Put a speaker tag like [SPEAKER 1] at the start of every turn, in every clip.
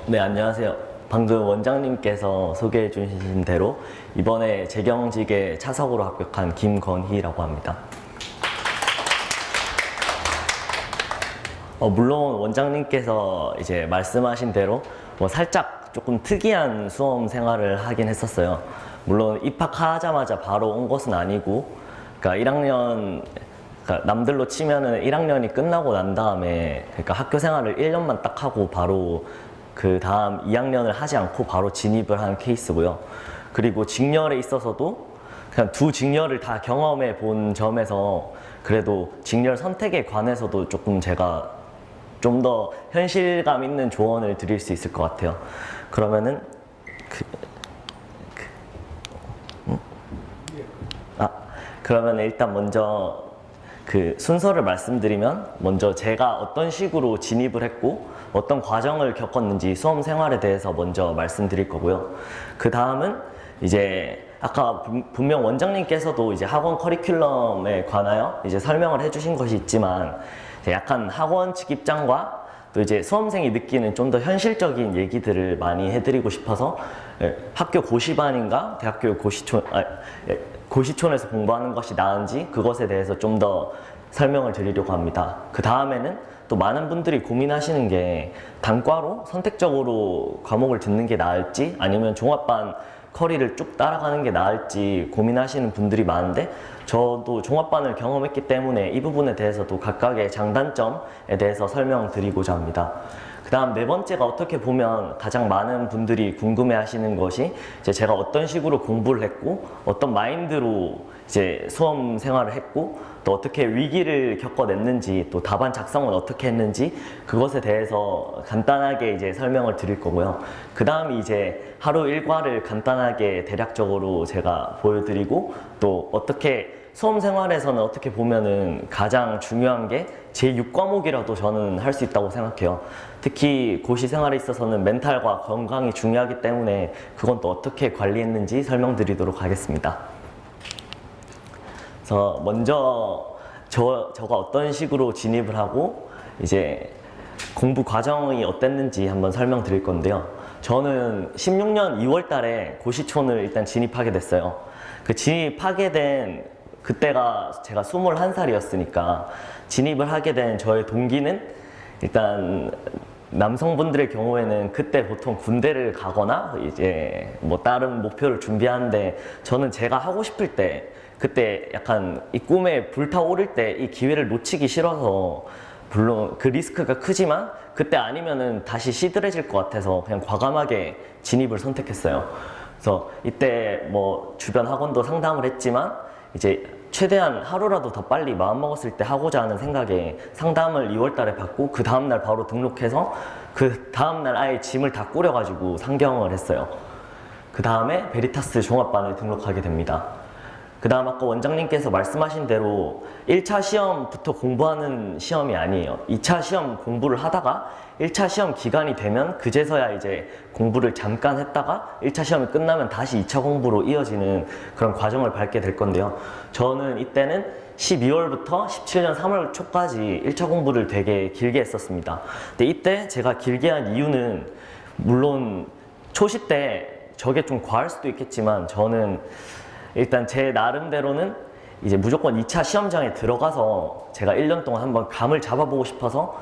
[SPEAKER 1] 네, 안녕하세요. 방금 원장님께서 소개해 주신 대로 이번에 재경직에 차석으로 합격한 김건희라고 합니다. 물론 원장님께서 이제 말씀하신 대로 살짝 조금 특이한 수험 생활을 하긴 했었어요. 물론 입학하자마자 바로 온 것은 아니고, 그러니까 1학년, 그러니까 남들로 치면은 1학년이 끝나고 난 다음에, 그러니까 학교 생활을 1년만 딱 하고 바로 그 다음 2학년을 하지 않고 바로 진입을 한 케이스고요. 그리고 직렬에 있어서도 그냥 두 직렬을 다 경험해 본 점에서 그래도 직렬 선택에 관해서도 조금 제가 좀 더 현실감 있는 조언을 드릴 수 있을 것 같아요. 그러면은 그러면 일단 먼저 그 순서를 말씀드리면, 먼저 제가 어떤 식으로 진입을 했고 어떤 과정을 겪었는지 수험 생활에 대해서 먼저 말씀드릴 거고요. 그 다음은 이제 아까 분명 원장님께서도 이제 학원 커리큘럼에 관하여 이제 설명을 해주신 것이 있지만, 약간 학원 측 입장과 또 이제 수험생이 느끼는 좀 더 현실적인 얘기들을 많이 해드리고 싶어서 학교 고시반인가 대학교 고시촌에서 공부하는 것이 나은지 그것에 대해서 좀 더 설명을 드리려고 합니다. 그 다음에는 또 많은 분들이 고민하시는 게 단과로 선택적으로 과목을 듣는 게 나을지 아니면 종합반 커리를 쭉 따라가는 게 나을지 고민하시는 분들이 많은데, 저도 종합반을 경험했기 때문에 이 부분에 대해서도 각각의 장단점에 대해서 설명드리고자 합니다. 그 다음 네 번째가 어떻게 보면 가장 많은 분들이 궁금해 하시는 것이 이제 제가 어떤 식으로 공부를 했고 어떤 마인드로 이제 수험 생활을 했고 또 어떻게 위기를 겪어냈는지, 또 답안 작성은 어떻게 했는지 그것에 대해서 간단하게 이제 설명을 드릴 거고요. 그 다음이 이제 하루 일과를 간단하게 대략적으로 제가 보여드리고, 또 어떻게 수험 생활에서는 어떻게 보면은 가장 중요한 게 제6과목이라도 저는 할 수 있다고 생각해요. 특히 고시 생활에 있어서는 멘탈과 건강이 중요하기 때문에 그건 또 어떻게 관리했는지 설명드리도록 하겠습니다. 그래서 먼저 저가 어떤 식으로 진입을 하고 이제 공부 과정이 어땠는지 한번 설명드릴 건데요. 저는 16년 2월 달에 고시촌을 일단 진입하게 됐어요. 그 진입하게 된 그때가 제가 21살이었으니까 진입을 하게 된 저의 동기는, 일단 남성분들의 경우에는 그때 보통 군대를 가거나 이제 뭐 다른 목표를 준비하는데, 저는 제가 하고 싶을 때 그때 약간 이 꿈에 불타오를 때 이 기회를 놓치기 싫어서, 물론 그 리스크가 크지만 그때 아니면은 다시 시들해질 것 같아서 그냥 과감하게 진입을 선택했어요. 그래서 이때 뭐 주변 학원도 상담을 했지만 이제 최대한 하루라도 더 빨리 마음먹었을 때 하고자 하는 생각에 상담을 2월 달에 받고 그 다음날 바로 등록해서 그 다음날 아예 짐을 다 꾸려가지고 상경을 했어요. 그 다음에 베리타스 종합반을 등록하게 됩니다. 그 다음 아까 원장님께서 말씀하신 대로 1차 시험부터 공부하는 시험이 아니에요. 2차 시험 공부를 하다가 1차 시험 기간이 되면 그제서야 이제 공부를 잠깐 했다가 1차 시험이 끝나면 다시 2차 공부로 이어지는 그런 과정을 밟게 될 건데요. 저는 이때는 12월부터 17년 3월 초까지 1차 공부를 되게 길게 했었습니다. 근데 이때 제가 길게 한 이유는, 물론 초시 때 저게 좀 과할 수도 있겠지만 저는 일단 제 나름대로는 이제 무조건 2차 시험장에 들어가서 제가 1년 동안 한번 감을 잡아보고 싶어서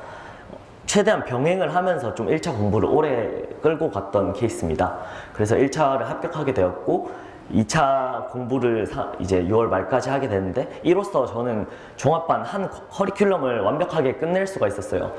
[SPEAKER 1] 최대한 병행을 하면서 좀 1차 공부를 오래 끌고 갔던 케이스입니다. 그래서 1차를 합격하게 되었고 2차 공부를 이제 6월 말까지 하게 됐는데, 이로써 저는 종합반 한 커리큘럼을 완벽하게 끝낼 수가 있었어요.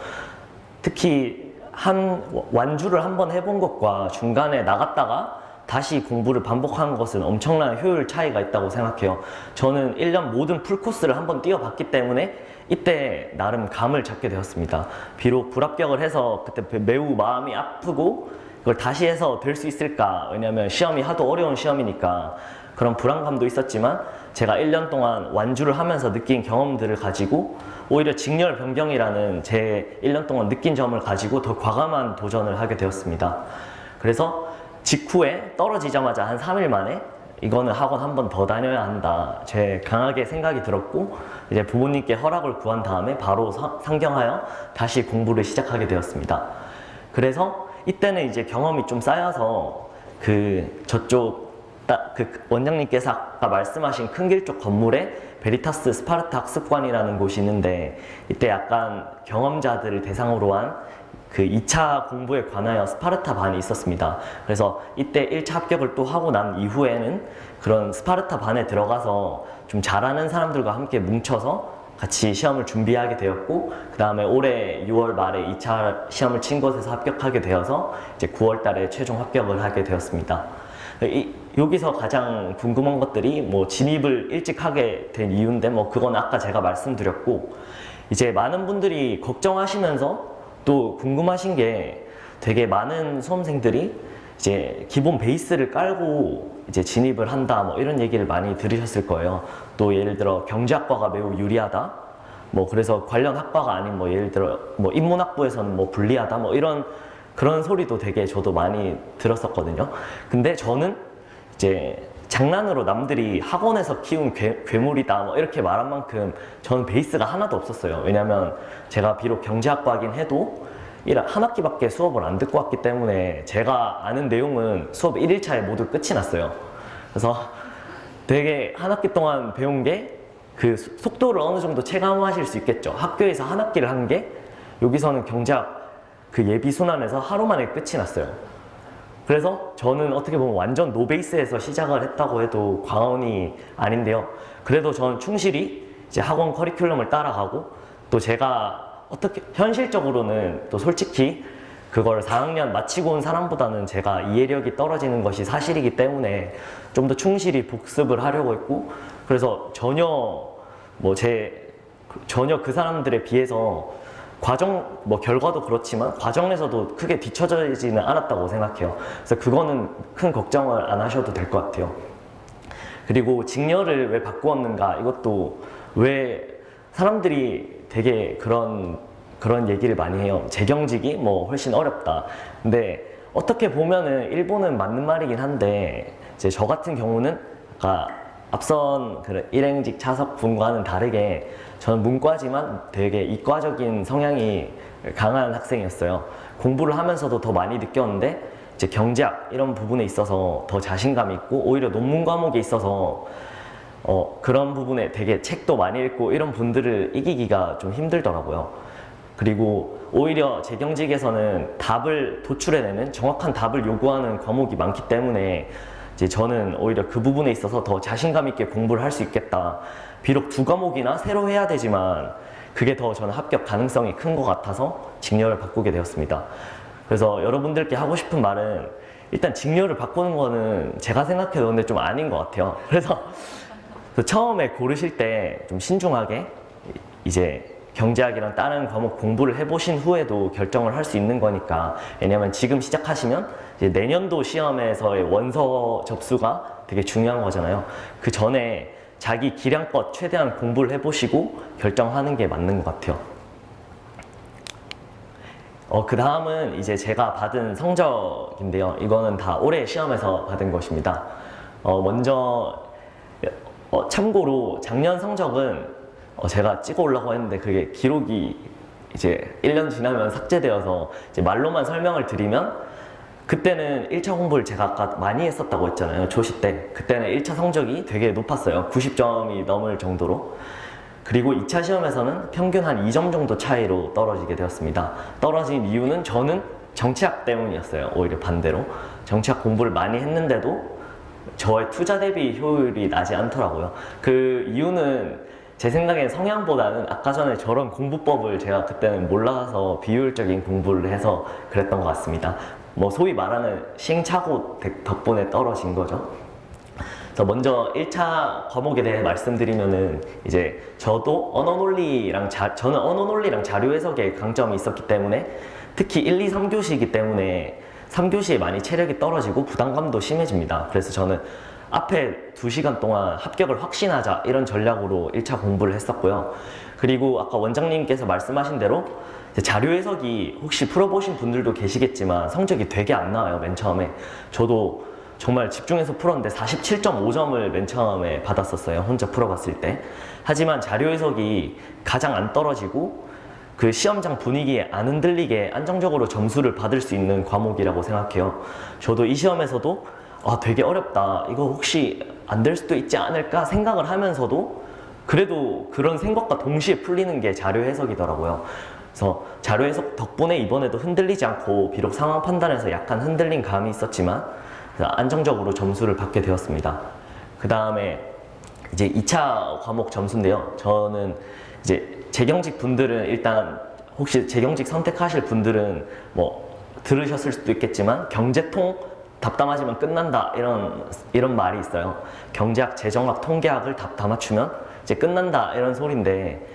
[SPEAKER 1] 특히 한 완주를 한번 해본 것과 중간에 나갔다가 다시 공부를 반복한 것은 엄청난 효율 차이가 있다고 생각해요. 저는 1년 모든 풀코스를 한번 뛰어봤기 때문에 이때 나름 감을 잡게 되었습니다. 비록 불합격을 해서 그때 매우 마음이 아프고 이걸 다시 해서 될 수 있을까, 왜냐면 시험이 하도 어려운 시험이니까 그런 불안감도 있었지만, 제가 1년 동안 완주를 하면서 느낀 경험들을 가지고 오히려 직렬 변경이라는 제 1년 동안 느낀 점을 가지고 더 과감한 도전을 하게 되었습니다. 그래서 직후에 떨어지자마자 한 3일 만에 이거는 학원 한 번 더 다녀야 한다, 제 강하게 생각이 들었고 이제 부모님께 허락을 구한 다음에 바로 상경하여 다시 공부를 시작하게 되었습니다. 그래서 이때는 이제 경험이 좀 쌓여서 그 원장님께서 아까 말씀하신 큰 길 쪽 건물에 베리타스 스파르타 학습관이라는 곳이 있는데, 이때 약간 경험자들을 대상으로 한 그 2차 공부에 관하여 스파르타 반이 있었습니다. 그래서 이때 1차 합격을 또 하고 난 이후에는 그런 스파르타 반에 들어가서 좀 잘하는 사람들과 함께 뭉쳐서 같이 시험을 준비하게 되었고, 그 다음에 올해 6월 말에 2차 시험을 친 곳에서 합격하게 되어서 이제 9월 달에 최종 합격을 하게 되었습니다. 여기서 가장 궁금한 것들이 뭐 진입을 일찍 하게 된 이유인데, 뭐 그건 아까 제가 말씀드렸고, 이제 많은 분들이 걱정하시면서 또 궁금하신 게, 되게 많은 수험생들이 이제 기본 베이스를 깔고 이제 진입을 한다, 뭐 이런 얘기를 많이 들으셨을 거예요. 또 예를 들어 경제학과가 매우 유리하다, 뭐 그래서 관련 학과가 아닌 뭐 예를 들어 뭐 인문학부에서는 뭐 불리하다, 뭐 이런 그런 소리도 되게 저도 많이 들었었거든요. 근데 저는 이제 장난으로 남들이 학원에서 키운 괴물이다 뭐 이렇게 말한 만큼 저는 베이스가 하나도 없었어요. 왜냐면 제가 비록 경제학과긴 해도 한 학기밖에 수업을 안 듣고 왔기 때문에 제가 아는 내용은 수업 1일차에 모두 끝이 났어요. 그래서 되게 한 학기 동안 배운 게 그 속도를 어느 정도 체감하실 수 있겠죠. 학교에서 한 학기를 한 게 여기서는 경제학 그 예비 순환에서 하루 만에 끝이 났어요. 그래서 저는 어떻게 보면 완전 노베이스에서 시작을 했다고 해도 과언이 아닌데요. 그래도 저는 충실히 이제 학원 커리큘럼을 따라가고, 또 제가 어떻게 현실적으로는 또 솔직히 그걸 4학년 마치고 온 사람보다는 제가 이해력이 떨어지는 것이 사실이기 때문에 좀 더 충실히 복습을 하려고 했고, 그래서 전혀 그 사람들에 비해서 뭐 결과도 그렇지만 과정에서도 크게 뒤처지지는 않았다고 생각해요. 그래서 그거는 큰 걱정을 안 하셔도 될 것 같아요. 그리고 직렬을 왜 바꾸었는가, 이것도 왜 사람들이 되게 그런 얘기를 많이 해요. 재경직이 뭐 훨씬 어렵다. 근데 어떻게 보면은 일본은 맞는 말이긴 한데, 이제 저 같은 경우는 아까 앞선 그 일행직 차석 분과는 다르게 저는 문과지만 되게 이과적인 성향이 강한 학생이었어요. 공부를 하면서도 더 많이 느꼈는데, 이제 경제학 이런 부분에 있어서 더 자신감이 있고, 오히려 논문 과목에 있어서 그런 부분에 되게 책도 많이 읽고 이런 분들을 이기기가 좀 힘들더라고요. 그리고 오히려 재경직에서는 답을 도출해내는 정확한 답을 요구하는 과목이 많기 때문에 이제 저는 오히려 그 부분에 있어서 더 자신감 있게 공부를 할 수 있겠다. 비록 2과목이나 새로 해야 되지만 그게 더 저는 합격 가능성이 큰 것 같아서 직렬을 바꾸게 되었습니다. 그래서 여러분들께 하고 싶은 말은, 일단 직렬을 바꾸는 거는 제가 생각해도 근데 좀 아닌 것 같아요. 그래서 처음에 고르실 때 좀 신중하게 이제 경제학이랑 다른 과목 공부를 해보신 후에도 결정을 할 수 있는 거니까. 왜냐면 지금 시작하시면 이제 내년도 시험에서의 원서 접수가 되게 중요한 거잖아요. 그 전에 자기 기량껏 최대한 공부를 해보시고 결정하는 게 맞는 것 같아요. 그 다음은 이제 제가 받은 성적인데요. 이거는 다 올해 시험에서 받은 것입니다. 먼저 참고로 작년 성적은 제가 찍어 오려고 했는데 그게 기록이 이제 1년 지나면 삭제되어서 이제 말로만 설명을 드리면, 그때는 1차 공부를 제가 아까 많이 했었다고 했잖아요. 조시 때. 그때는 1차 성적이 되게 높았어요. 90점이 넘을 정도로. 그리고 2차 시험에서는 평균 한 2점 정도 차이로 떨어지게 되었습니다. 떨어진 이유는 저는 정치학 때문이었어요. 오히려 반대로. 정치학 공부를 많이 했는데도 저의 투자 대비 효율이 나지 않더라고요. 그 이유는 제 생각엔 성향보다는 아까 전에 저런 공부법을 제가 그때는 몰라서 비효율적인 공부를 해서 그랬던 것 같습니다. 뭐 소위 말하는 시행착오 덕분에 떨어진 거죠. 그래서 먼저 1차 과목에 대해 말씀드리면은, 이제 저는 언어 논리랑 자료 해석에 강점이 있었기 때문에, 특히 1, 2, 3교시이기 때문에 3교시에 많이 체력이 떨어지고 부담감도 심해집니다. 그래서 저는 앞에 2시간 동안 합격을 확신하자, 이런 전략으로 1차 공부를 했었고요. 그리고 아까 원장님께서 말씀하신 대로 자료 해석이 혹시 풀어보신 분들도 계시겠지만 성적이 되게 안 나와요, 맨 처음에. 저도 정말 집중해서 풀었는데 47.5점을 맨 처음에 받았었어요, 혼자 풀어봤을 때. 하지만 자료 해석이 가장 안 떨어지고 그 시험장 분위기에 안 흔들리게 안정적으로 점수를 받을 수 있는 과목이라고 생각해요. 저도 이 시험에서도 되게 어렵다, 이거 혹시 안 될 수도 있지 않을까 생각을 하면서도 그래도 그런 생각과 동시에 풀리는 게 자료 해석이더라고요. 그래서 자료 해석 덕분에 이번에도 흔들리지 않고, 비록 상황 판단에서 약간 흔들린 감이 있었지만 안정적으로 점수를 받게 되었습니다. 그 다음에 이제 2차 과목 점수인데요. 저는 이제 재경직 분들은 일단, 혹시 재경직 선택하실 분들은 뭐 들으셨을 수도 있겠지만, 경제통 답담하지만 끝난다, 이런 말이 있어요. 경제학, 재정학, 통계학을 답 다 맞추면 이제 끝난다, 이런 소리인데,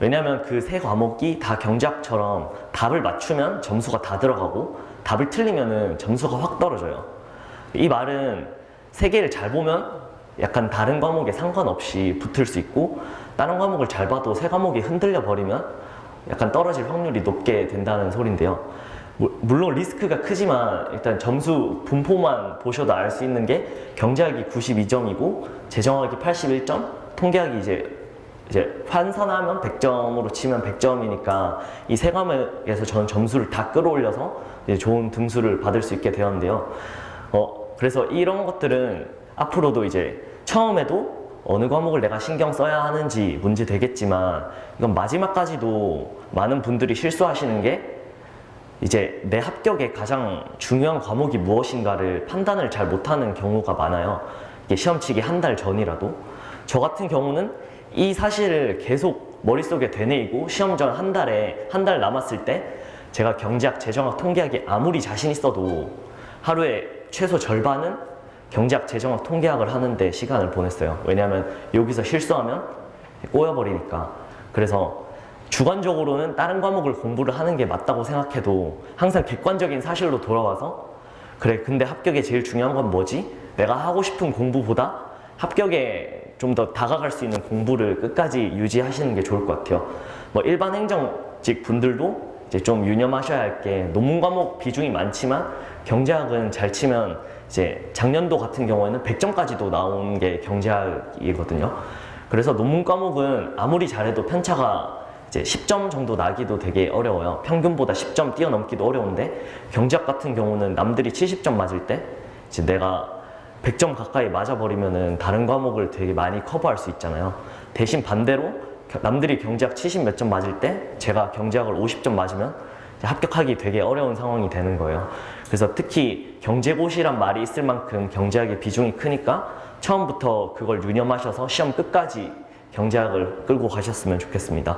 [SPEAKER 1] 왜냐면 그 세 과목이 다 경제학처럼 답을 맞추면 점수가 다 들어가고, 답을 틀리면은 점수가 확 떨어져요. 이 말은 세 개를 잘 보면 약간 다른 과목에 상관없이 붙을 수 있고, 다른 과목을 잘 봐도 세 과목이 흔들려 버리면 약간 떨어질 확률이 높게 된다는 소린데요. 물론 리스크가 크지만 일단 점수 분포만 보셔도 알 수 있는 게, 경제학이 92점이고 재정학이 81점, 통계학이 이제 환산하면 100점으로 치면 100점이니까 이 세 과목에서 저는 점수를 다 끌어올려서 이제 좋은 등수를 받을 수 있게 되었는데요. 그래서 이런 것들은 앞으로도 이제 처음에도 어느 과목을 내가 신경 써야 하는지 문제 되겠지만, 이건 마지막까지도 많은 분들이 실수하시는 게, 이제 내 합격의 가장 중요한 과목이 무엇인가를 판단을 잘 못하는 경우가 많아요. 이게 시험 치기 한 달 전이라도. 저 같은 경우는 이 사실을 계속 머릿속에 되뇌이고, 시험 전 한 달 남았을 때 제가 경제학, 재정학, 통계학이 아무리 자신 있어도 하루에 최소 절반은 경제학, 재정학, 통계학을 하는데 시간을 보냈어요. 왜냐하면 여기서 실수하면 꼬여버리니까. 그래서 주관적으로는 다른 과목을 공부를 하는 게 맞다고 생각해도, 항상 객관적인 사실로 돌아와서, 그래, 근데 합격에 제일 중요한 건 뭐지? 내가 하고 싶은 공부보다 합격에 좀 더 다가갈 수 있는 공부를 끝까지 유지하시는 게 좋을 것 같아요. 뭐 일반 행정직 분들도 이제 좀 유념하셔야 할 게, 논문 과목 비중이 많지만 경제학은 잘 치면 이제 작년도 같은 경우에는 100점까지도 나온 게 경제학이거든요. 그래서 논문 과목은 아무리 잘해도 편차가 이제 10점 정도 나기도 되게 어려워요. 평균보다 10점 뛰어넘기도 어려운데, 경제학 같은 경우는 남들이 70점 맞을 때 이제 내가 100점 가까이 맞아버리면은 다른 과목을 되게 많이 커버할 수 있잖아요. 대신 반대로 남들이 경제학 70 몇 점 맞을 때 제가 경제학을 50점 맞으면 이제 합격하기 되게 어려운 상황이 되는 거예요. 그래서 특히 경제고시란 말이 있을 만큼 경제학의 비중이 크니까 처음부터 그걸 유념하셔서 시험 끝까지 경제학을 끌고 가셨으면 좋겠습니다.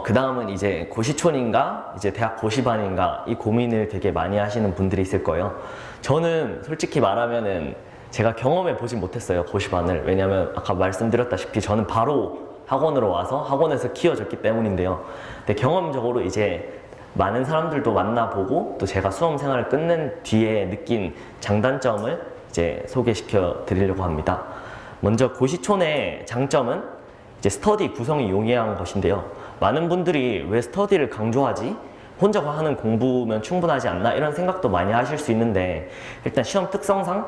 [SPEAKER 1] 그 다음은 이제 고시촌인가 이제 대학 고시반인가, 이 고민을 되게 많이 하시는 분들이 있을 거예요. 저는 솔직히 말하면은 제가 경험해 보진 못했어요, 고시반을. 왜냐면 아까 말씀드렸다시피 저는 바로 학원으로 와서 학원에서 키워졌기 때문인데요. 근데 경험적으로 이제 많은 사람들도 만나보고, 또 제가 수험 생활을 끝낸 뒤에 느낀 장단점을 이제 소개시켜 드리려고 합니다. 먼저 고시촌의 장점은 이제 스터디 구성이 용이한 것인데요. 많은 분들이 왜 스터디를 강조하지? 혼자 하는 공부면 충분하지 않나? 이런 생각도 많이 하실 수 있는데, 일단 시험 특성상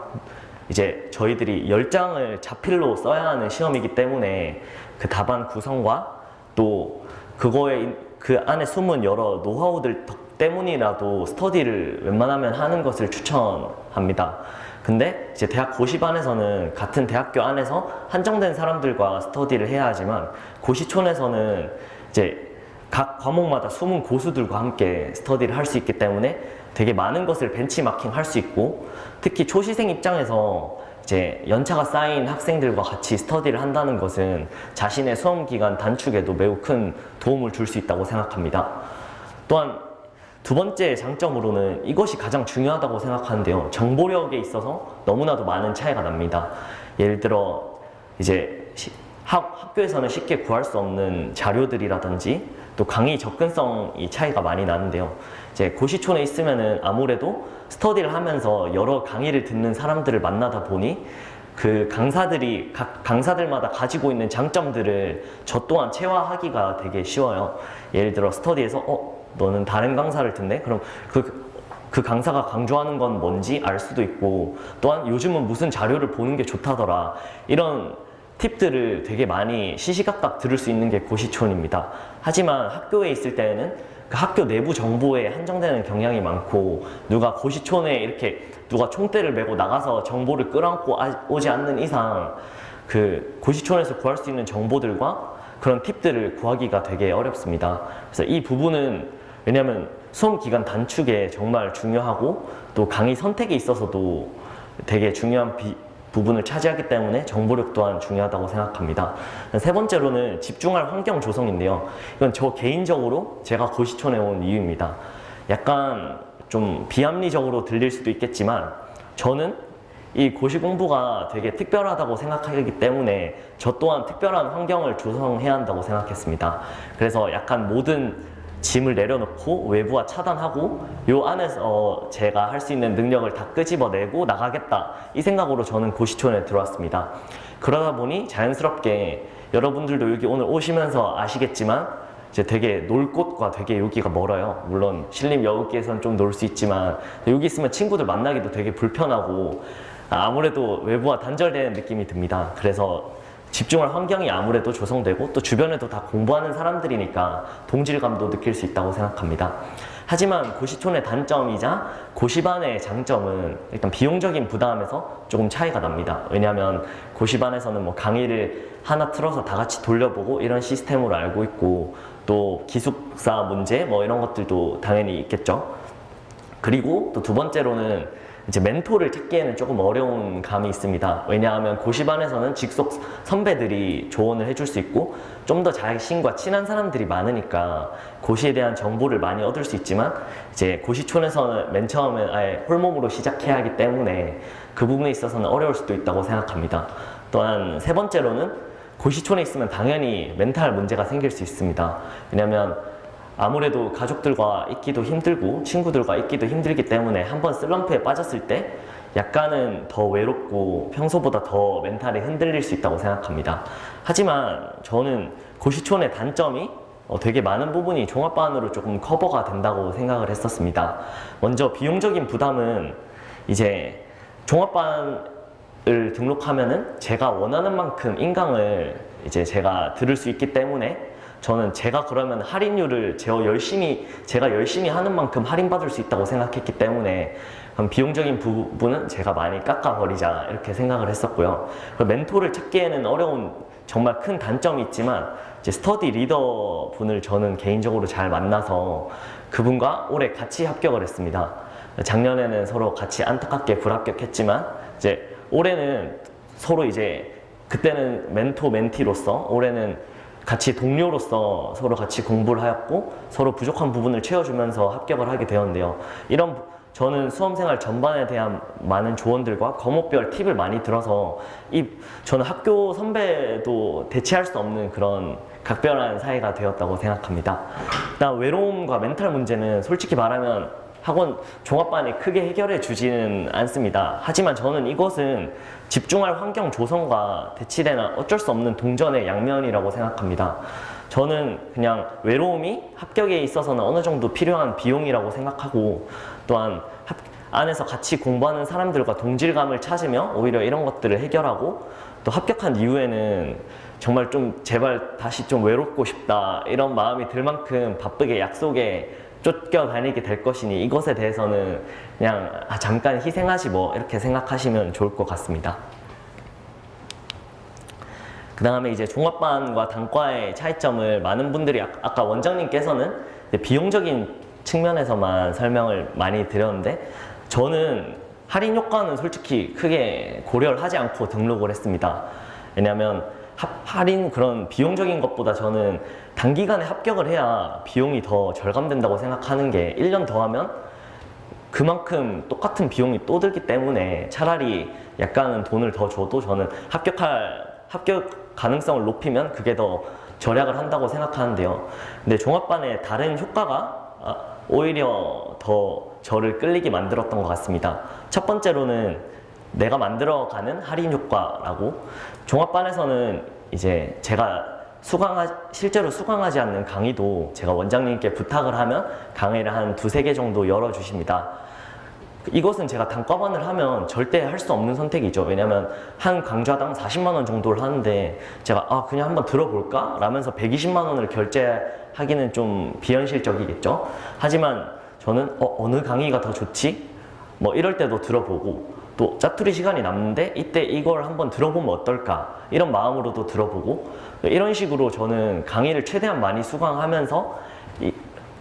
[SPEAKER 1] 이제 저희들이 10장을 자필로 써야 하는 시험이기 때문에 그 답안 구성과 또 그거에 그 안에 숨은 여러 노하우들 때문이라도 스터디를 웬만하면 하는 것을 추천합니다. 근데 이제 대학 고시반에서는 같은 대학교 안에서 한정된 사람들과 스터디를 해야 하지만, 고시촌에서는 이제 각 과목마다 숨은 고수들과 함께 스터디를 할 수 있기 때문에 되게 많은 것을 벤치마킹 할 수 있고, 특히 초시생 입장에서 이제 연차가 쌓인 학생들과 같이 스터디를 한다는 것은 자신의 수험 기간 단축에도 매우 큰 도움을 줄 수 있다고 생각합니다. 또한 두 번째 장점으로는 이것이 가장 중요하다고 생각하는데요. 정보력에 있어서 너무나도 많은 차이가 납니다. 예를 들어 이제 학교에서는 쉽게 구할 수 없는 자료들이라든지 또 강의 접근성이 차이가 많이 나는데요. 이제 고시촌에 있으면은 아무래도 스터디를 하면서 여러 강의를 듣는 사람들을 만나다 보니 그 강사들이 각 강사들마다 가지고 있는 장점들을 저 또한 체화하기가 되게 쉬워요. 예를 들어 스터디에서 너는 다른 강사를 듣네? 그럼 그 강사가 강조하는 건 뭔지 알 수도 있고, 또한 요즘은 무슨 자료를 보는 게 좋다더라, 이런 팁들을 되게 많이 시시각각 들을 수 있는 게 고시촌입니다. 하지만 학교에 있을 때에는 그 학교 내부 정보에 한정되는 경향이 많고, 누가 고시촌에 이렇게 누가 총대를 메고 나가서 정보를 끌어안고 오지 않는 이상 그 고시촌에서 구할 수 있는 정보들과 그런 팁들을 구하기가 되게 어렵습니다. 그래서 이 부분은 왜냐하면 수험 기간 단축에 정말 중요하고 또 강의 선택에 있어서도 되게 중요한 부분을 차지하기 때문에 정보력 또한 중요하다고 생각합니다. 세 번째로는 집중할 환경 조성인데요. 이건 저 개인적으로 제가 고시촌에 온 이유입니다. 약간 좀 비합리적으로 들릴 수도 있겠지만 저는 이 고시 공부가 되게 특별하다고 생각하기 때문에 저 또한 특별한 환경을 조성해야 한다고 생각했습니다. 그래서 약간 모든 짐을 내려놓고 외부와 차단하고 요 안에서 제가 할 수 있는 능력을 다 끄집어내고 나가겠다, 이 생각으로 저는 고시촌에 들어왔습니다. 그러다 보니 자연스럽게 여러분들도 여기 오늘 오시면서 아시겠지만 이제 되게 놀 곳과 되게 여기가 멀어요. 물론 신림여우기에서는 좀 놀 수 있지만 여기 있으면 친구들 만나기도 되게 불편하고 아무래도 외부와 단절되는 느낌이 듭니다. 그래서 집중할 환경이 아무래도 조성되고 또 주변에도 다 공부하는 사람들이니까 동질감도 느낄 수 있다고 생각합니다. 하지만 고시촌의 단점이자 고시반의 장점은 일단 비용적인 부담에서 조금 차이가 납니다. 왜냐하면 고시반에서는 뭐 강의를 하나 틀어서 다 같이 돌려보고 이런 시스템으로 알고 있고, 또 기숙사 문제 뭐 이런 것들도 당연히 있겠죠. 그리고 또 두 번째로는 이제 멘토를 찾기에는 조금 어려운 감이 있습니다. 왜냐하면 고시반에서는 직속 선배들이 조언을 해줄 수 있고 좀 더 자신과 친한 사람들이 많으니까 고시에 대한 정보를 많이 얻을 수 있지만, 이제 고시촌에서는 맨 처음엔 아예 홀몸으로 시작해야 하기 때문에 그 부분에 있어서는 어려울 수도 있다고 생각합니다. 또한 세 번째로는 고시촌에 있으면 당연히 멘탈 문제가 생길 수 있습니다. 왜냐하면 아무래도 가족들과 있기도 힘들고 친구들과 있기도 힘들기 때문에 한번 슬럼프에 빠졌을 때 약간은 더 외롭고 평소보다 더 멘탈이 흔들릴 수 있다고 생각합니다. 하지만 저는 고시촌의 단점이 되게 많은 부분이 종합반으로 조금 커버가 된다고 생각을 했었습니다. 먼저 비용적인 부담은 이제 종합반을 등록하면은 제가 원하는 만큼 인강을 이제 제가 들을 수 있기 때문에 저는 제가 그러면 할인율을 제가 열심히 하는 만큼 할인받을 수 있다고 생각했기 때문에 그럼 비용적인 부분은 제가 많이 깎아버리자 이렇게 생각을 했었고요. 멘토를 찾기에는 어려운 정말 큰 단점이 있지만 이제 스터디 리더 분을 저는 개인적으로 잘 만나서 그분과 올해 같이 합격을 했습니다. 작년에는 서로 같이 안타깝게 불합격했지만 이제 올해는 서로 이제 그때는 멘토 멘티로서 올해는 같이 동료로서 서로 같이 공부를 하였고 서로 부족한 부분을 채워주면서 합격을 하게 되었는데요. 저는 수험생활 전반에 대한 많은 조언들과 과목별 팁을 많이 들어서 저는 학교 선배도 대체할 수 없는 그런 각별한 사이가 되었다고 생각합니다. 일단 외로움과 멘탈 문제는 솔직히 말하면 학원 종합반이 크게 해결해 주지는 않습니다. 하지만 저는 이것은 집중할 환경 조성과 대치되는 어쩔 수 없는 동전의 양면이라고 생각합니다. 저는 그냥 외로움이 합격에 있어서는 어느 정도 필요한 비용이라고 생각하고, 또한 안에서 같이 공부하는 사람들과 동질감을 찾으며 오히려 이런 것들을 해결하고, 또 합격한 이후에는 정말 좀 제발 다시 좀 외롭고 싶다 이런 마음이 들 만큼 바쁘게 약속에 쫓겨다니게 될 것이니 이것에 대해서는 그냥 잠깐 희생하지 뭐 이렇게 생각하시면 좋을 것 같습니다. 그 다음에 이제 종합반과 단과의 차이점을 많은 분들이 아까 원장님께서는 비용적인 측면에서만 설명을 많이 드렸는데, 저는 할인 효과는 솔직히 크게 고려를 하지 않고 등록을 했습니다. 왜냐하면 할인 그런 비용적인 것보다 저는 단기간에 합격을 해야 비용이 더 절감된다고 생각하는 게 1년 더 하면 그만큼 똑같은 비용이 또 들기 때문에 차라리 약간은 돈을 더 줘도 저는 합격 가능성을 높이면 그게 더 절약을 한다고 생각하는데요. 근데 종합반의 다른 효과가 오히려 더 저를 끌리게 만들었던 것 같습니다. 첫 번째로는 내가 만들어가는 할인 효과라고, 종합반에서는 이제 제가 실제로 수강하지 않는 강의도 제가 원장님께 부탁을 하면 강의를 한 두세 개 정도 열어주십니다. 이것은 제가 단과반을 하면 절대 할 수 없는 선택이죠. 왜냐면 한 강좌당 40만 원 정도를 하는데 제가 그냥 한번 들어볼까? 라면서 120만 원을 결제하기는 좀 비현실적이겠죠. 하지만 저는 어느 강의가 더 좋지? 뭐 이럴 때도 들어보고 또 짜투리 시간이 남는데 이때 이걸 한번 들어보면 어떨까? 이런 마음으로도 들어보고 이런 식으로 저는 강의를 최대한 많이 수강하면서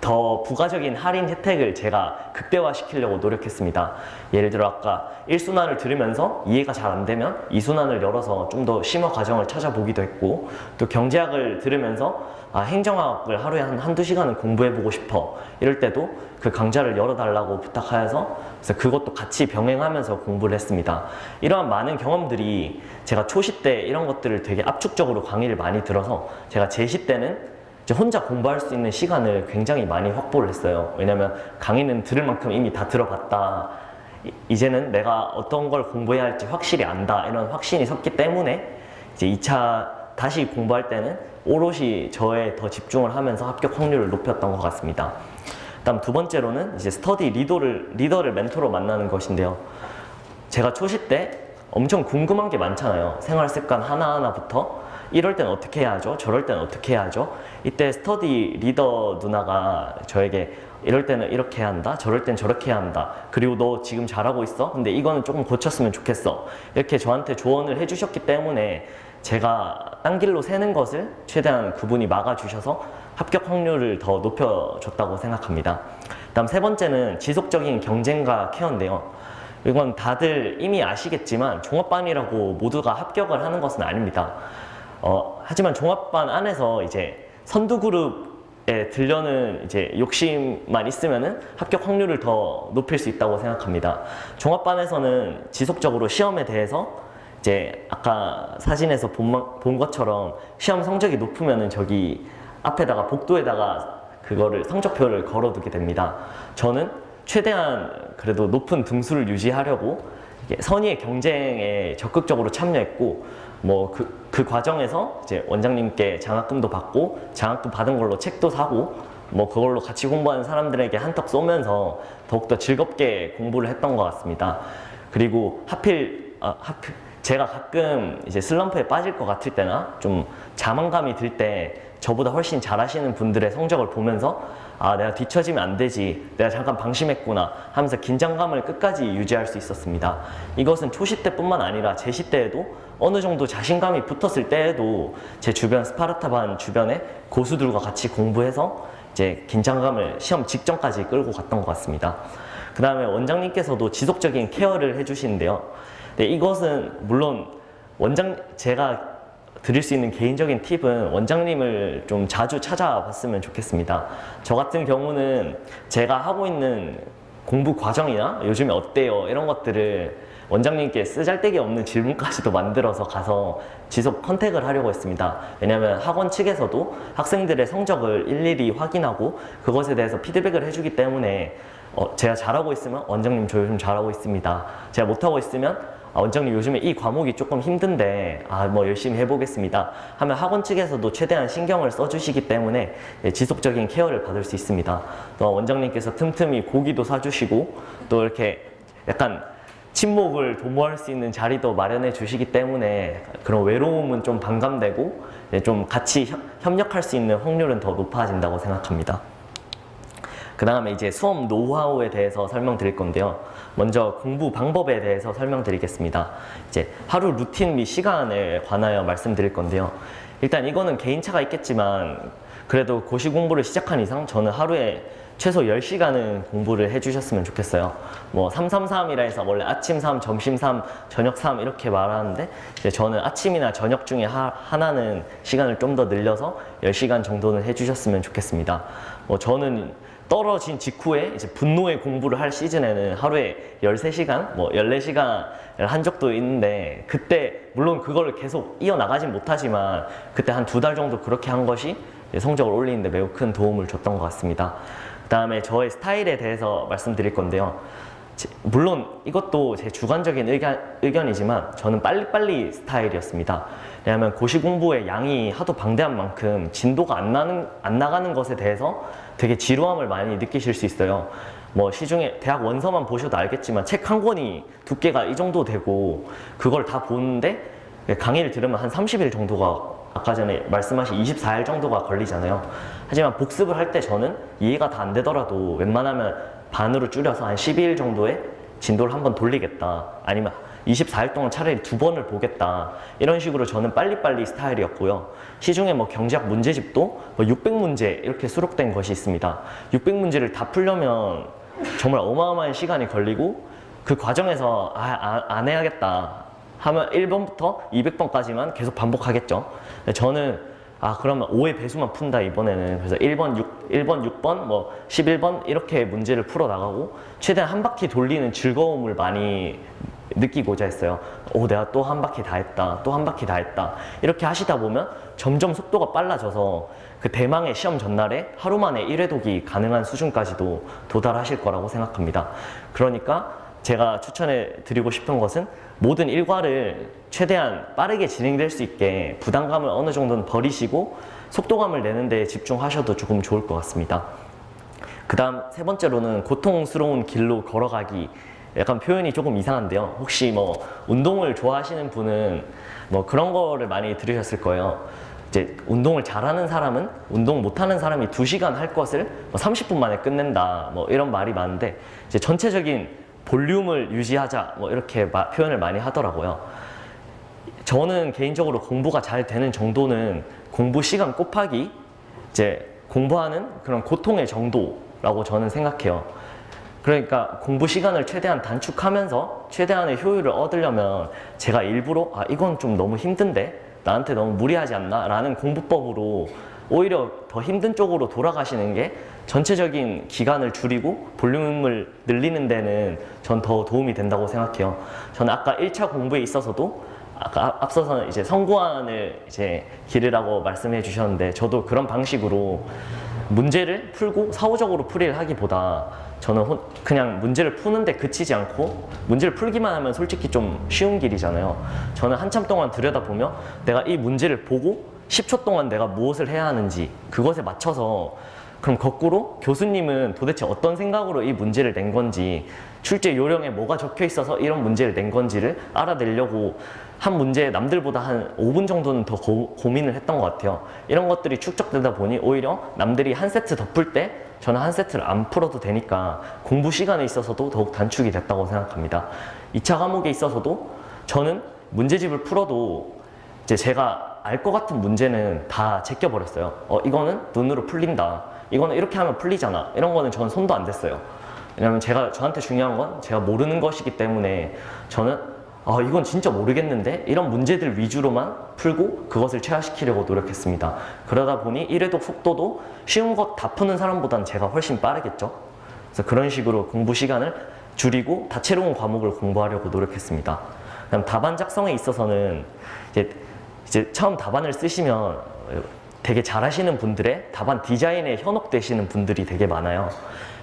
[SPEAKER 1] 더 부가적인 할인 혜택을 제가 극대화시키려고 노력했습니다. 예를 들어 아까 1순환을 들으면서 이해가 잘 안 되면 2순환을 열어서 좀 더 심화 과정을 찾아보기도 했고 또 경제학을 들으면서 행정학을 하루에 한두 시간은 공부해보고 싶어 이럴 때도 그 강좌를 열어달라고 부탁하여서 그래서 그것도 같이 병행하면서 공부를 했습니다. 이러한 많은 경험들이 제가 초시 때 이런 것들을 되게 압축적으로 강의를 많이 들어서 제가 제시 때는 이제 혼자 공부할 수 있는 시간을 굉장히 많이 확보를 했어요. 왜냐면 강의는 들을 만큼 이미 다 들어봤다. 이제는 내가 어떤 걸 공부해야 할지 확실히 안다. 이런 확신이 섰기 때문에 이제 2차 다시 공부할 때는 오롯이 저에 더 집중을 하면서 합격 확률을 높였던 것 같습니다. 다음 두 번째로는 이제 스터디 리더를 멘토로 만나는 것인데요. 제가 초시 때 엄청 궁금한 게 많잖아요. 생활 습관 하나하나부터 이럴 땐 어떻게 해야 하죠? 저럴 땐 어떻게 해야 하죠? 이때 스터디 리더 누나가 저에게 이럴 때는 이렇게 해야 한다, 저럴 땐 저렇게 해야 한다, 그리고 너 지금 잘하고 있어? 근데 이거는 조금 고쳤으면 좋겠어, 이렇게 저한테 조언을 해주셨기 때문에 제가 딴 길로 새는 것을 최대한 그분이 막아주셔서 합격 확률을 더 높여줬다고 생각합니다. 다음 세 번째는 지속적인 경쟁과 케어인데요. 이건 다들 이미 아시겠지만 종합반이라고 모두가 합격을 하는 것은 아닙니다. 하지만 종합반 안에서 이제 선두 그룹에 들려는 이제 욕심만 있으면은 합격 확률을 더 높일 수 있다고 생각합니다. 종합반에서는 지속적으로 시험에 대해서 이제 아까 사진에서 본 것처럼 시험 성적이 높으면은 저기 앞에다가 복도에다가 그거를 성적표를 걸어두게 됩니다. 저는 최대한 그래도 높은 등수를 유지하려고 선의의 경쟁에 적극적으로 참여했고 뭐 그 과정에서 이제 원장님께 장학금도 받고 장학금 받은 걸로 책도 사고 뭐 그걸로 같이 공부하는 사람들에게 한턱 쏘면서 더욱더 즐겁게 공부를 했던 것 같습니다. 그리고 하필 제가 가끔 이제 슬럼프에 빠질 것 같을 때나 좀 자만감이 들 때 저보다 훨씬 잘하시는 분들의 성적을 보면서 내가 뒤처지면 안 되지, 내가 잠깐 방심했구나 하면서 긴장감을 끝까지 유지할 수 있었습니다. 이것은 초시 때뿐만 아니라 제시 때에도 어느 정도 자신감이 붙었을 때에도 제 주변 스파르타반 주변에 고수들과 같이 공부해서 이제 긴장감을 시험 직전까지 끌고 갔던 것 같습니다. 그 다음에 원장님께서도 지속적인 케어를 해주시는데요. 네, 이것은 물론 제가 드릴 수 있는 개인적인 팁은 원장님을 좀 자주 찾아봤으면 좋겠습니다. 저 같은 경우는 제가 하고 있는 공부 과정이나 요즘에 어때요? 이런 것들을 원장님께 쓰잘데기 없는 질문까지도 만들어서 가서 지속 컨택을 하려고 했습니다. 왜냐하면 학원 측에서도 학생들의 성적을 일일이 확인하고 그것에 대해서 피드백을 해주기 때문에 제가 잘하고 있으면 원장님 저 요즘 잘하고 있습니다. 제가 못하고 있으면 원장님 요즘에 이 과목이 조금 힘든데 뭐 열심히 해보겠습니다 하면 학원 측에서도 최대한 신경을 써주시기 때문에 지속적인 케어를 받을 수 있습니다. 또 원장님께서 틈틈이 고기도 사주시고 또 이렇게 약간 친목을 도모할 수 있는 자리도 마련해 주시기 때문에 그런 외로움은 좀 반감되고 좀 같이 협력할 수 있는 확률은 더 높아진다고 생각합니다. 그 다음에 이제 수업 노하우에 대해서 설명드릴 건데요. 먼저 공부 방법에 대해서 설명드리겠습니다. 이제 하루 루틴 및 시간에 관하여 말씀드릴 건데요. 일단 이거는 개인차가 있겠지만 그래도 고시 공부를 시작한 이상 저는 하루에 최소 10시간은 공부를 해주셨으면 좋겠어요. 뭐 333이라 해서 원래 아침 3, 점심 3, 저녁 3 이렇게 말하는데 이제 저는 아침이나 저녁 중에 하나는 시간을 좀 더 늘려서 10시간 정도는 해주셨으면 좋겠습니다. 뭐 저는 떨어진 직후에 이제 분노의 공부를 할 시즌에는 하루에 13시간, 뭐 14시간을 한 적도 있는데 그때 물론 그걸 계속 이어나가진 못하지만 그때 한 2달 정도 그렇게 한 것이 성적을 올리는데 매우 큰 도움을 줬던 것 같습니다. 그 다음에 저의 스타일에 대해서 말씀드릴 건데요. 물론 이것도 제 주관적인 의견이지만 저는 빨리빨리 스타일이었습니다. 왜냐하면 고시 공부의 양이 하도 방대한 만큼 진도가 안 나가는 것에 대해서 되게 지루함을 많이 느끼실 수 있어요. 뭐 시중에 대학 원서만 보셔도 알겠지만 책 한 권이 두께가 이 정도 되고 그걸 다 보는데 강의를 들으면 한 30일 정도가 아까 전에 말씀하신 24일 정도가 걸리잖아요. 하지만 복습을 할 때 저는 이해가 다 안 되더라도 웬만하면 반으로 줄여서 한 12일 정도의 진도를 한번 돌리겠다. 아니면 24일 동안 차라리 2번을 보겠다. 이런 식으로 저는 빨리빨리 스타일이었고요. 시중에 뭐 경제학 문제집도 뭐 600문제 이렇게 수록된 것이 있습니다. 600문제를 다 풀려면 정말 어마어마한 시간이 걸리고 그 과정에서 안 해야겠다 하면 1번부터 200번까지만 계속 반복하겠죠. 저는 그러면 5의 배수만 푼다 이번에는. 그래서 1번, 6번, 뭐 11번 이렇게 문제를 풀어 나가고 최대한 한 바퀴 돌리는 즐거움을 많이 느끼고자 했어요. 내가 또 한 바퀴 다 했다. 또 한 바퀴 다 했다. 이렇게 하시다 보면 점점 속도가 빨라져서 그 대망의 시험 전날에 하루 만에 1회 독이 가능한 수준까지도 도달하실 거라고 생각합니다. 그러니까 제가 추천해 드리고 싶은 것은 모든 일과를 최대한 빠르게 진행될 수 있게 부담감을 어느 정도는 버리시고 속도감을 내는 데 집중하셔도 조금 좋을 것 같습니다. 그 다음 세 번째로는 고통스러운 길로 걸어가기. 약간 표현이 조금 이상한데요. 혹시 뭐 운동을 좋아하시는 분은 뭐 그런 거를 많이 들으셨을 거예요. 이제 운동을 잘하는 사람은 운동 못하는 사람이 2시간 할 것을 뭐 30분 만에 끝낸다. 뭐 이런 말이 많은데 이제 전체적인 볼륨을 유지하자. 뭐 이렇게 표현을 많이 하더라고요. 저는 개인적으로 공부가 잘 되는 정도는 공부 시간 곱하기 이제 공부하는 그런 고통의 정도라고 저는 생각해요. 그러니까 공부 시간을 최대한 단축하면서 최대한의 효율을 얻으려면 제가 일부러 이건 좀 너무 힘든데 나한테 너무 무리하지 않나? 라는 공부법으로 오히려 더 힘든 쪽으로 돌아가시는 게 전체적인 기간을 줄이고 볼륨을 늘리는 데는 전 더 도움이 된다고 생각해요. 저는 아까 1차 공부에 있어서도 아까 앞서서 이제 성구안을 이제 기르라고 말씀해 주셨는데 저도 그런 방식으로 문제를 풀고 사후적으로 풀이를 하기보다 저는 그냥 문제를 푸는데 그치지 않고 문제를 풀기만 하면 솔직히 좀 쉬운 길이잖아요. 저는 한참 동안 들여다보며 내가 이 문제를 보고 10초 동안 내가 무엇을 해야 하는지 그것에 맞춰서 그럼 거꾸로 교수님은 도대체 어떤 생각으로 이 문제를 낸 건지 출제 요령에 뭐가 적혀 있어서 이런 문제를 낸 건지를 알아내려고 한 문제에 남들보다 한 5분 정도는 더 고민을 했던 것 같아요. 이런 것들이 축적되다 보니 오히려 남들이 한 세트 더 풀 때 저는 한 세트를 안 풀어도 되니까 공부 시간에 있어서도 더욱 단축이 됐다고 생각합니다. 2차 과목에 있어서도 저는 문제집을 풀어도 이제 제가 알 것 같은 문제는 다 제껴버렸어요. 이거는 눈으로 풀린다. 이거는 이렇게 하면 풀리잖아. 이런 거는 저는 손도 안 댔어요. 왜냐면 저한테 중요한 건 제가 모르는 것이기 때문에 저는 이건 진짜 모르겠는데 이런 문제들 위주로만 풀고 그것을 체화시키려고 노력했습니다. 그러다 보니 1회독 속도도 쉬운 것 다 푸는 사람보다는 제가 훨씬 빠르겠죠. 그래서 그런 식으로 공부 시간을 줄이고 다채로운 과목을 공부하려고 노력했습니다. 그다음 답안 작성에 있어서는 이제 처음 답안을 쓰시면 되게 잘하시는 분들의 답안 디자인에 현혹되시는 분들이 되게 많아요.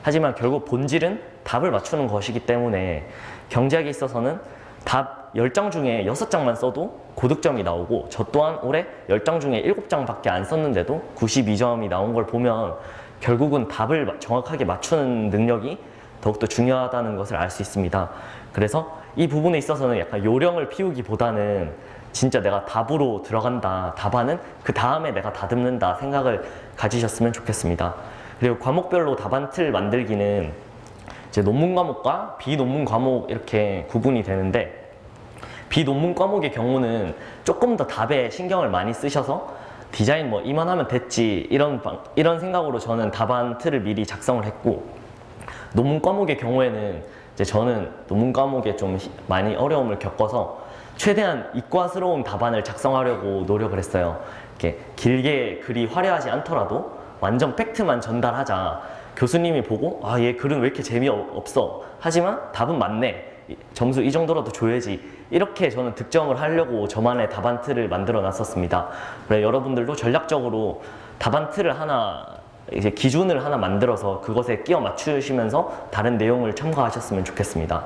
[SPEAKER 1] 하지만 결국 본질은 답을 맞추는 것이기 때문에 경제학에 있어서는 답 10장 중에 6장만 써도 고득점이 나오고 저 또한 올해 10장 중에 7장밖에 안 썼는데도 92점이 나온 걸 보면 결국은 답을 정확하게 맞추는 능력이 더욱더 중요하다는 것을 알 수 있습니다. 그래서 이 부분에 있어서는 약간 요령을 피우기보다는 진짜 내가 답으로 들어간다, 답안은 그 다음에 내가 다듬는다 생각을 가지셨으면 좋겠습니다. 그리고 과목별로 답안 틀 만들기는 이제 논문 과목과 비논문 과목 이렇게 구분이 되는데 비논문 과목의 경우는 조금 더 답에 신경을 많이 쓰셔서 디자인 뭐 이만하면 됐지 이런 생각으로 저는 답안 틀을 미리 작성을 했고 논문 과목의 경우에는 이제 저는 논문 과목에 좀 많이 어려움을 겪어서 최대한 이과스러운 답안을 작성하려고 노력을 했어요. 이렇게 길게 글이 화려하지 않더라도 완전 팩트만 전달하자. 교수님이 보고 얘 글은 왜 이렇게 재미없어. 하지만 답은 맞네. 점수 이 정도라도 줘야지. 이렇게 저는 득점을 하려고 저만의 답안 틀을 만들어 놨었습니다. 그래 여러분들도 전략적으로 답안 틀을 하나 이제 기준을 하나 만들어서 그것에 끼워 맞추시면서 다른 내용을 첨가하셨으면 좋겠습니다.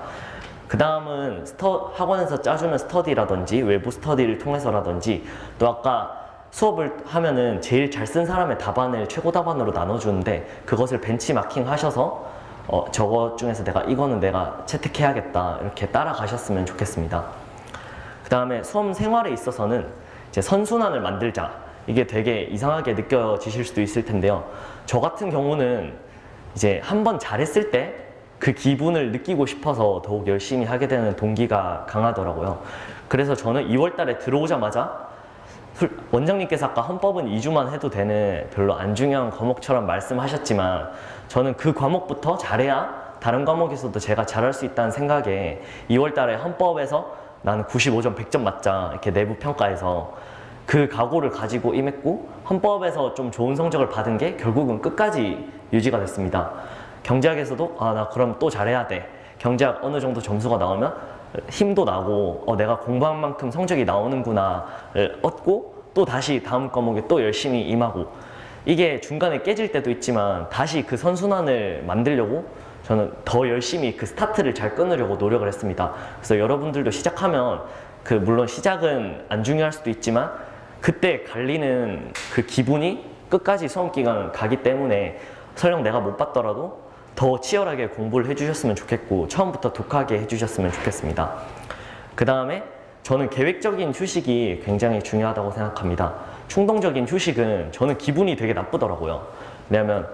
[SPEAKER 1] 그 다음은 학원에서 짜주는 스터디라든지 외부 스터디를 통해서라든지 또 아까 수업을 하면은 제일 잘 쓴 사람의 답안을 최고 답안으로 나눠주는데 그것을 벤치마킹 하셔서 저것 중에서 이거는 내가 채택해야겠다 이렇게 따라가셨으면 좋겠습니다. 그 다음에 수험 생활에 있어서는 이제 선순환을 만들자, 이게 되게 이상하게 느껴지실 수도 있을 텐데요. 저 같은 경우는 이제 한번 잘했을 때 그 기분을 느끼고 싶어서 더욱 열심히 하게 되는 동기가 강하더라고요. 그래서 저는 2월 달에 들어오자마자 원장님께서 아까 헌법은 2주만 해도 되는 별로 안 중요한 과목처럼 말씀하셨지만, 저는 그 과목부터 잘해야 다른 과목에서도 제가 잘할 수 있다는 생각에 2월 달에 헌법에서 나는 95점 100점 맞자 이렇게 내부 평가에서 그 각오를 가지고 임했고, 헌법에서 좀 좋은 성적을 받은 게 결국은 끝까지 유지가 됐습니다. 경제학에서도 나 그럼 또 잘해야 돼, 경제학 어느 정도 점수가 나오면 힘도 나고 내가 공부한 만큼 성적이 나오는구나를 얻고, 또 다시 다음 과목에 또 열심히 임하고, 이게 중간에 깨질 때도 있지만 다시 그 선순환을 만들려고 저는 더 열심히 그 스타트를 잘 끊으려고 노력을 했습니다. 그래서 여러분들도 시작하면 물론 시작은 안 중요할 수도 있지만 그때 갈리는 그 기분이 끝까지 수험 기간 가기 때문에 설령 내가 못 봤더라도 더 치열하게 공부를 해주셨으면 좋겠고, 처음부터 독하게 해주셨으면 좋겠습니다. 그 다음에 저는 계획적인 휴식이 굉장히 중요하다고 생각합니다. 충동적인 휴식은 저는 기분이 되게 나쁘더라고요. 왜냐하면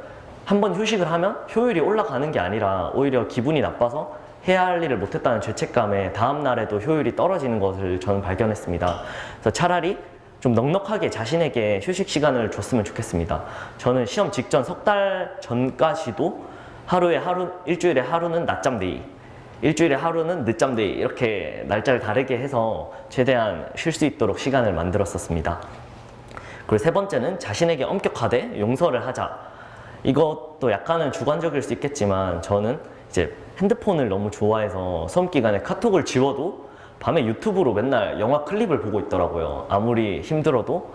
[SPEAKER 1] 한번 휴식을 하면 효율이 올라가는 게 아니라 오히려 기분이 나빠서 해야 할 일을 못했다는 죄책감에 다음 날에도 효율이 떨어지는 것을 저는 발견했습니다. 그래서 차라리 좀 넉넉하게 자신에게 휴식 시간을 줬으면 좋겠습니다. 저는 시험 직전 3달 전까지도 일주일에 하루는 낮잠 데이, 일주일에 하루는 늦잠 데이, 이렇게 날짜를 다르게 해서 최대한 쉴 수 있도록 시간을 만들었었습니다. 그리고 세 번째는 자신에게 엄격하되 용서를 하자. 이것도 약간은 주관적일 수 있겠지만 저는 이제 핸드폰을 너무 좋아해서 수험 기간에 카톡을 지워도 밤에 유튜브로 맨날 영화 클립을 보고 있더라고요. 아무리 힘들어도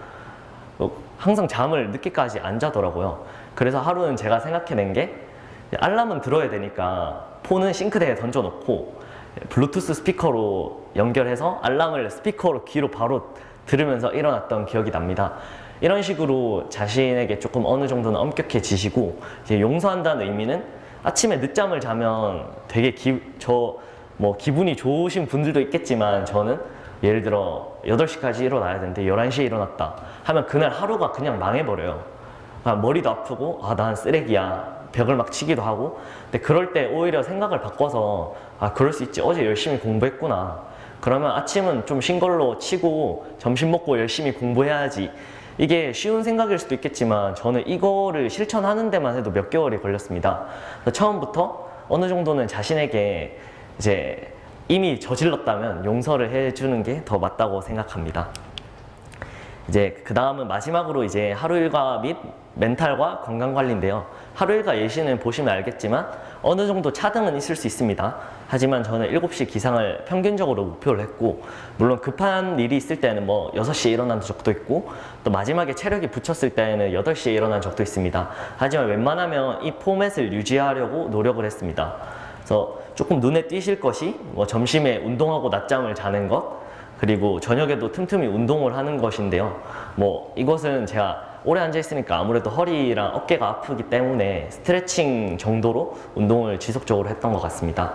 [SPEAKER 1] 항상 잠을 늦게까지 안 자더라고요. 그래서 하루는 제가 생각해낸 게, 알람은 들어야 되니까 폰은 싱크대에 던져놓고 블루투스 스피커로 연결해서 알람을 스피커로 귀로 바로 들으면서 일어났던 기억이 납니다. 이런 식으로 자신에게 조금 어느 정도는 엄격해지시고, 이제 용서한다는 의미는 아침에 늦잠을 자면 되게 기분이 좋으신 분들도 있겠지만, 저는 예를 들어 8시까지 일어나야 되는데 11시에 일어났다 하면 그날 하루가 그냥 망해버려요. 머리도 아프고 난 쓰레기야, 벽을 막 치기도 하고. 근데 그럴 때 오히려 생각을 바꿔서 그럴 수 있지, 어제 열심히 공부했구나, 그러면 아침은 좀 쉰 걸로 치고 점심 먹고 열심히 공부해야지. 이게 쉬운 생각일 수도 있겠지만 저는 이거를 실천하는 데만 해도 몇 개월이 걸렸습니다. 처음부터 어느 정도는 자신에게 이제 이미 저질렀다면 용서를 해주는 게 더 맞다고 생각합니다. 이제 그 다음은 마지막으로 이제 하루 일과 및 멘탈과 건강 관리인데요. 하루 일과 예시는 보시면 알겠지만 어느 정도 차등은 있을 수 있습니다. 하지만 저는 7시 기상을 평균적으로 목표를 했고, 물론 급한 일이 있을 때는 6시에 일어난 적도 있고, 또 마지막에 체력이 붙였을 때는 8시에 일어난 적도 있습니다. 하지만 웬만하면 이 포맷을 유지하려고 노력을 했습니다. 그래서 조금 눈에 띄실 것이 점심에 운동하고 낮잠을 자는 것, 그리고 저녁에도 틈틈이 운동을 하는 것인데요. 이것은 제가 오래 앉아있으니까 아무래도 허리랑 어깨가 아프기 때문에 스트레칭 정도로 운동을 지속적으로 했던 것 같습니다.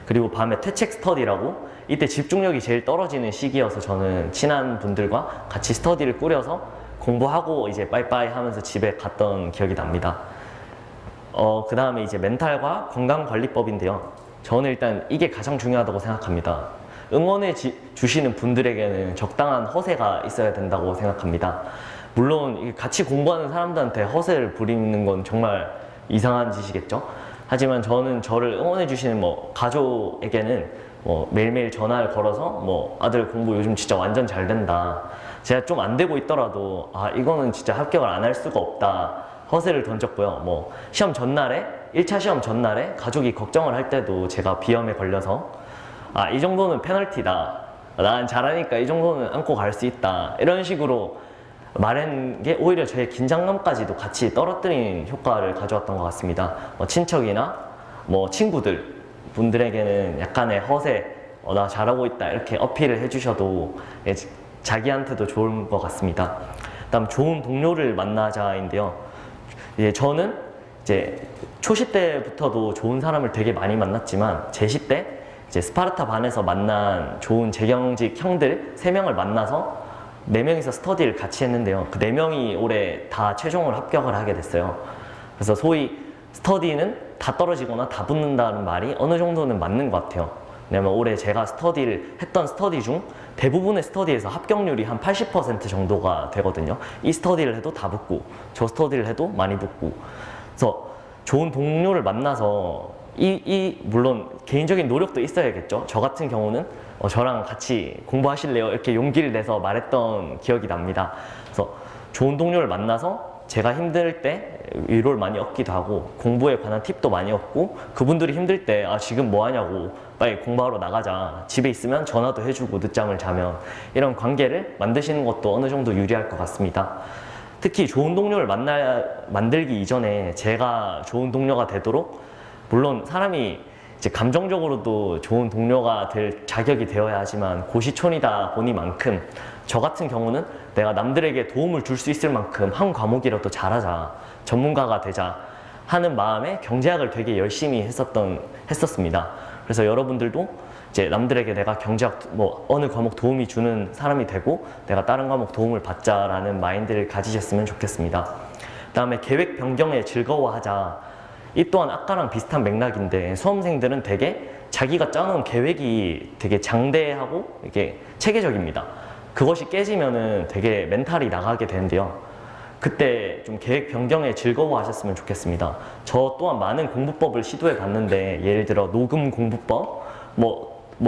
[SPEAKER 1] 그리고 밤에 퇴책 스터디라고, 이때 집중력이 제일 떨어지는 시기여서 저는 친한 분들과 같이 스터디를 꾸려서 공부하고 이제 빠이빠이 하면서 집에 갔던 기억이 납니다. 그 다음에 이제 멘탈과 건강관리법인데요. 저는 일단 이게 가장 중요하다고 생각합니다. 응원해 주시는 분들에게는 적당한 허세가 있어야 된다고 생각합니다. 물론 같이 공부하는 사람들한테 허세를 부리는 건 정말 이상한 짓이겠죠. 하지만 저는 저를 응원해 주시는 가족에게는 매일매일 전화를 걸어서 아들 공부 요즘 진짜 완전 잘 된다, 제가 좀 안 되고 있더라도 이거는 진짜 합격을 안 할 수가 없다, 허세를 던졌고요. 시험 전날에 1차 시험 전날에 가족이 걱정을 할 때도 제가 비염에 걸려서 이 정도는 페널티다, 난 잘하니까 이 정도는 안고 갈 수 있다, 이런 식으로 말한 게 오히려 저의 긴장감까지도 같이 떨어뜨린 효과를 가져왔던 것 같습니다. 친척이나 친구들 분들에게는 약간의 허세, 나 잘하고 있다 이렇게 어필을 해주셔도 자기한테도 좋은 것 같습니다. 다음 좋은 동료를 만나자인데요. 저는 초시 때부터도 좋은 사람을 되게 많이 만났지만 제시 때 이제 스파르타 반에서 만난 좋은 재경직 형들 3명을 만나서 4명이서 스터디를 같이 했는데요. 그 4명이 올해 다 최종을 합격을 하게 됐어요. 그래서 소위 스터디는 다 떨어지거나 다 붙는다는 말이 어느 정도는 맞는 것 같아요. 왜냐면 올해 제가 스터디를 했던 스터디 중 대부분의 스터디에서 합격률이 한 80% 정도가 되거든요. 이 스터디를 해도 다 붙고 저 스터디를 해도 많이 붙고, 그래서 좋은 동료를 만나서 물론 개인적인 노력도 있어야겠죠. 저 같은 경우는 저랑 같이 공부하실래요? 이렇게 용기를 내서 말했던 기억이 납니다. 그래서 좋은 동료를 만나서 제가 힘들 때 위로를 많이 얻기도 하고 공부에 관한 팁도 많이 얻고, 그분들이 힘들 때 지금 뭐 하냐고 빨리 공부하러 나가자, 집에 있으면 전화도 해주고 늦잠을 자면, 이런 관계를 만드시는 것도 어느 정도 유리할 것 같습니다. 특히 좋은 동료를 만들기 이전에 제가 좋은 동료가 되도록, 물론 사람이 이제 감정적으로도 좋은 동료가 될 자격이 되어야 하지만 고시촌이다 보니만큼 저 같은 경우는 내가 남들에게 도움을 줄 수 있을 만큼 한 과목이라도 잘하자, 전문가가 되자 하는 마음에 경제학을 되게 열심히 했었습니다. 그래서 여러분들도 이제 남들에게 내가 경제학 어느 과목 도움이 주는 사람이 되고 내가 다른 과목 도움을 받자라는 마인드를 가지셨으면 좋겠습니다. 그다음에 계획 변경에 즐거워하자. 이 또한 아까랑 비슷한 맥락인데, 수험생들은 되게 자기가 짜놓은 계획이 되게 장대하고 이게 체계적입니다. 그것이 깨지면은 되게 멘탈이 나가게 되는데요. 그때 좀 계획 변경에 즐거워하셨으면 좋겠습니다. 저 또한 많은 공부법을 시도해 봤는데, 예를 들어 녹음 공부법,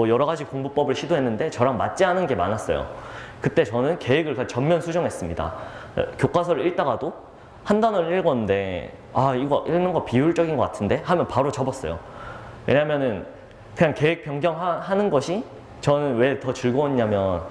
[SPEAKER 1] 여러 가지 공부법을 시도했는데 저랑 맞지 않은 게 많았어요. 그때 저는 계획을 전면 수정했습니다. 교과서를 읽다가도 한 단어를 읽었는데 이거 읽는 거 비효율적인 것 같은데 하면 바로 접었어요. 왜냐면은 그냥 계획 변경하는 것이 저는 왜 더 즐거웠냐면,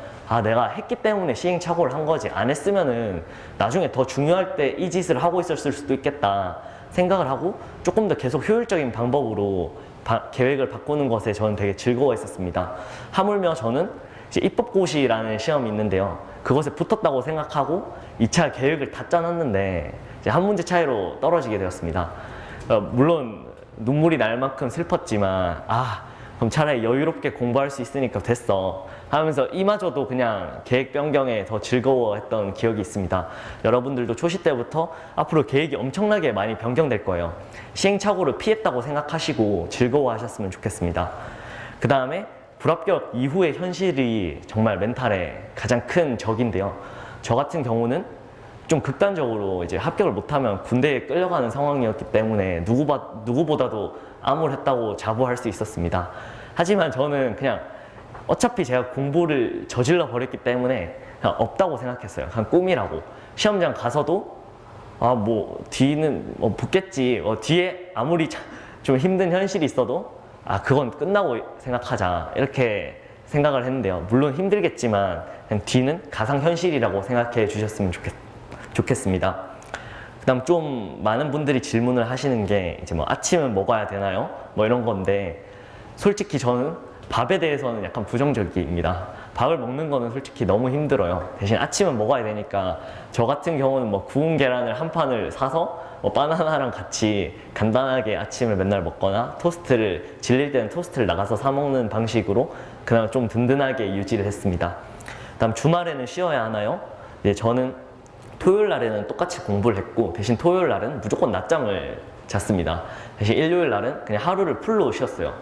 [SPEAKER 1] 내가 했기 때문에 시행착오를 한 거지, 안 했으면은 나중에 더 중요할 때 이 짓을 하고 있었을 수도 있겠다 생각을 하고 조금 더 계속 효율적인 방법으로 계획을 바꾸는 것에 저는 되게 즐거워했었습니다. 하물며 저는 이제 입법고시라는 시험이 있는데요. 그것에 붙었다고 생각하고 2차 계획을 다 짜놨는데 이제 한 문제 차이로 떨어지게 되었습니다. 물론 눈물이 날 만큼 슬펐지만 그럼 차라리 여유롭게 공부할 수 있으니까 됐어 하면서 이마저도 그냥 계획 변경에 더 즐거워했던 기억이 있습니다. 여러분들도 초시 때부터 앞으로 계획이 엄청나게 많이 변경될 거예요. 시행착오를 피했다고 생각하시고 즐거워하셨으면 좋겠습니다. 그 다음에 불합격 이후의 현실이 정말 멘탈에 가장 큰 적인데요. 저 같은 경우는 좀 극단적으로 이제 합격을 못하면 군대에 끌려가는 상황이었기 때문에 누구보다도 암울했다고 자부할 수 있었습니다. 하지만 저는 그냥 어차피 제가 공부를 저질러 버렸기 때문에 그냥 없다고 생각했어요. 그냥 꿈이라고. 시험장 가서도 뒤는 붙겠지. 뒤에 아무리 좀 힘든 현실이 있어도 그건 끝나고 생각하자, 이렇게 생각을 했는데요. 물론 힘들겠지만 그냥 뒤는 가상현실이라고 생각해 주셨으면 좋겠습니다. 그 다음 좀 많은 분들이 질문을 하시는 게 이제 아침은 먹어야 되나요? 이런 건데, 솔직히 저는 밥에 대해서는 약간 부정적입니다. 밥을 먹는 거는 솔직히 너무 힘들어요. 대신 아침은 먹어야 되니까 저 같은 경우는 구운 계란을 한 판을 사서 바나나랑 같이 간단하게 아침을 맨날 먹거나, 토스트를 질릴 때는 토스트를 나가서 사 먹는 방식으로 그나마 좀 든든하게 유지를 했습니다. 그다음 주말에는 쉬어야 하나요? 네, 저는 토요일 날에는 똑같이 공부를 했고, 대신 토요일 날은 무조건 낮잠을 잤습니다. 대신 일요일 날은 그냥 하루를 풀로 쉬었어요.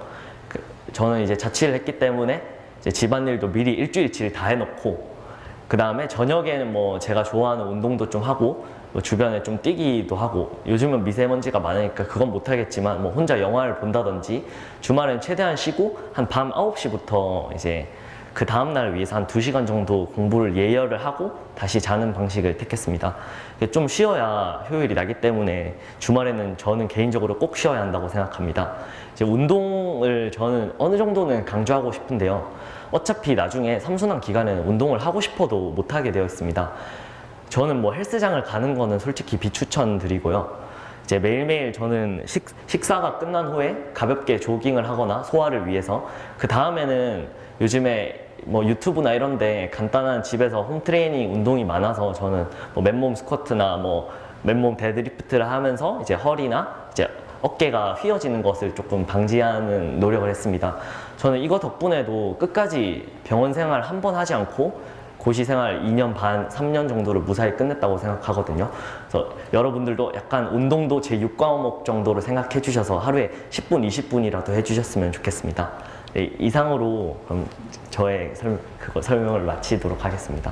[SPEAKER 1] 저는 이제 자취를 했기 때문에 이제 집안일도 미리 일주일치를 다 해놓고, 그 다음에 저녁에는 제가 좋아하는 운동도 좀 하고, 주변에 좀 뛰기도 하고, 요즘은 미세먼지가 많으니까 그건 못하겠지만 혼자 영화를 본다든지, 주말엔 최대한 쉬고 한 밤 9시부터 이제 그 다음날 위해서 한 2시간 정도 공부를 예열을 하고 다시 자는 방식을 택했습니다. 좀 쉬어야 효율이 나기 때문에 주말에는 저는 개인적으로 꼭 쉬어야 한다고 생각합니다. 이제 운동을 저는 어느 정도는 강조하고 싶은데요. 어차피 나중에 삼순환 기간에는 운동을 하고 싶어도 못하게 되어 있습니다. 저는 헬스장을 가는 거는 솔직히 비추천드리고요. 이제 매일매일 저는 식사가 끝난 후에 가볍게 조깅을 하거나 소화를 위해서, 그 다음에는 요즘에 유튜브나 이런데 간단한 집에서 홈트레이닝 운동이 많아서 저는 맨몸 스쿼트나 맨몸 데드리프트를 하면서 이제 허리나 이제 어깨가 휘어지는 것을 조금 방지하는 노력을 했습니다. 저는 이거 덕분에도 끝까지 병원 생활 한 번 하지 않고 고시 생활 2년 반, 3년 정도를 무사히 끝냈다고 생각하거든요. 그래서 여러분들도 약간 운동도 제 6과목 정도로 생각해 주셔서 하루에 10분, 20분이라도 해주셨으면 좋겠습니다. 네, 이상으로 그럼 저의 설명을 마치도록 하겠습니다.